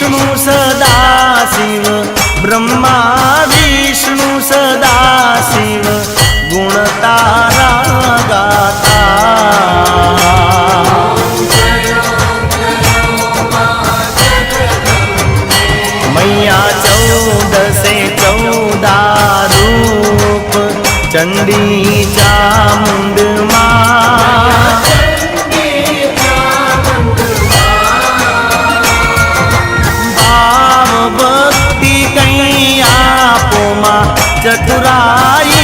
विष्णु सदा शिव ब्रह्मा विष्णु सदा शिव गुण तारा गाता मैया 14 रूप चंडी चामुंड भाव भक्ति कहीं आपो मां चतुराई